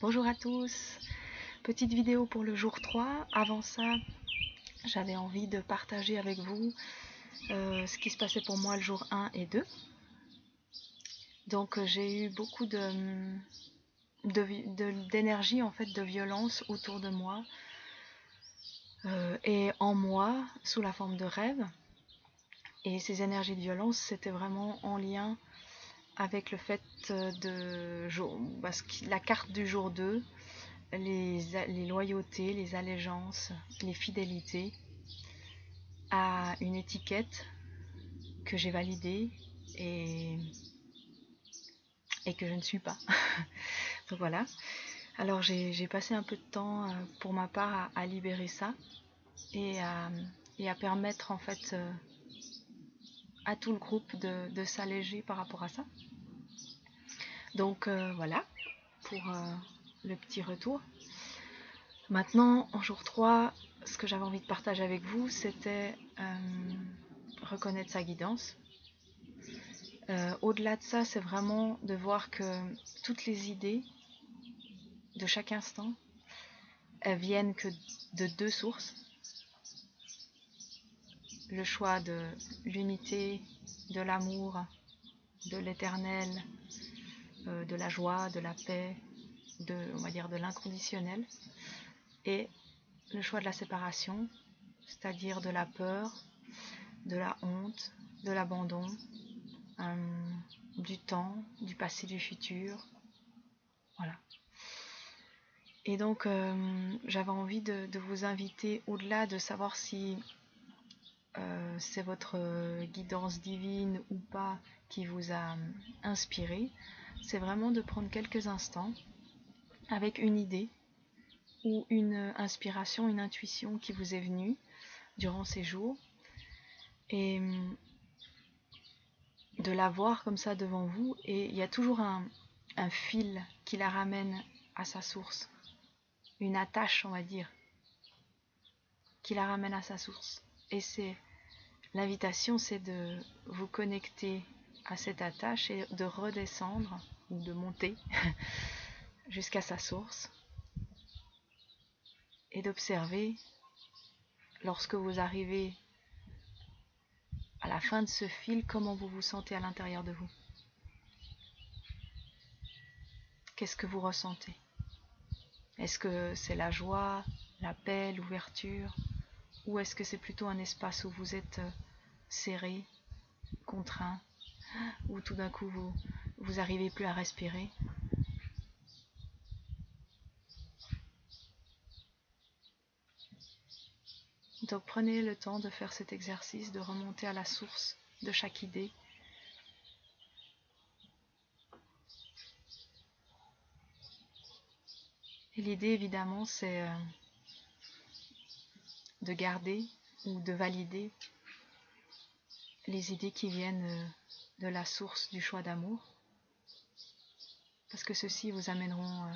Bonjour à tous, petite vidéo pour le jour 3. Avant ça, j'avais envie de partager avec vous ce qui se passait pour moi le jour 1 et 2. Donc j'ai eu beaucoup d'énergie, en fait, de violence autour de moi et en moi sous la forme de rêves. Et ces énergies de violence, c'était vraiment en lien avec le fait la carte du jour 2, les loyautés, les allégeances, les fidélités à une étiquette que j'ai validée et que je ne suis pas. Donc voilà. Alors j'ai passé un peu de temps pour ma part à libérer ça et à permettre en fait à tout le groupe de s'alléger par rapport à ça. Donc voilà pour le petit retour. Maintenant, en jour 3, ce que j'avais envie de partager avec vous, c'était reconnaître sa guidance. Au-delà de ça, c'est vraiment de voir que toutes les idées de chaque instant, elles viennent que de deux sources. Le choix de l'unité, de l'amour, de l'éternel, de la joie, de la paix, on va dire de l'inconditionnel, et le choix de la séparation, c'est-à-dire de la peur, de la honte, de l'abandon, du temps, du passé, du futur. Voilà. Et donc, j'avais envie de vous inviter, au-delà de savoir si c'est votre guidance divine ou pas qui vous a inspiré, c'est vraiment de prendre quelques instants avec une idée ou une inspiration, une intuition qui vous est venue durant ces jours et de la voir comme ça devant vous. Et il y a toujours un fil qui la ramène à sa source, une attache, on va dire, qui la ramène à sa source. Et c'est l'invitation, c'est de vous connecter à cette attache et de redescendre ou de monter jusqu'à sa source et d'observer, lorsque vous arrivez à la fin de ce fil, comment vous vous sentez à l'intérieur de vous. Qu'est-ce que vous ressentez? Est-ce que c'est la joie, la paix, l'ouverture, ou est-ce que c'est plutôt un espace où vous êtes serré, contraint, où tout d'un coup vous n'arrivez plus à respirer? Donc prenez le temps de faire cet exercice, de remonter à la source de chaque idée. Et l'idée, évidemment, c'est de garder ou de valider les idées qui viennent de la source du choix d'amour, parce que ceux-ci vous amèneront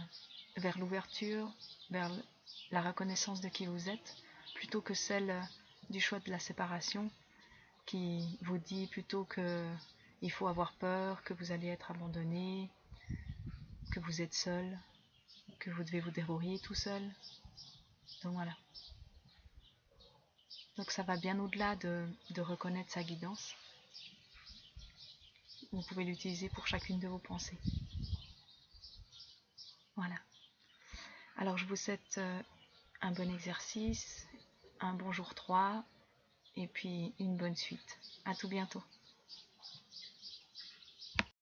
vers l'ouverture, vers la reconnaissance de qui vous êtes, plutôt que celle du choix de la séparation, qui vous dit plutôt qu'il faut avoir peur, que vous allez être abandonné, que vous êtes seul, que vous devez vous débrouiller tout seul. Donc voilà. Donc ça va bien au-delà de reconnaître sa guidance. Vous pouvez l'utiliser pour chacune de vos pensées. Voilà. Alors je vous souhaite un bon exercice, un bon jour 3 et puis une bonne suite. À tout bientôt.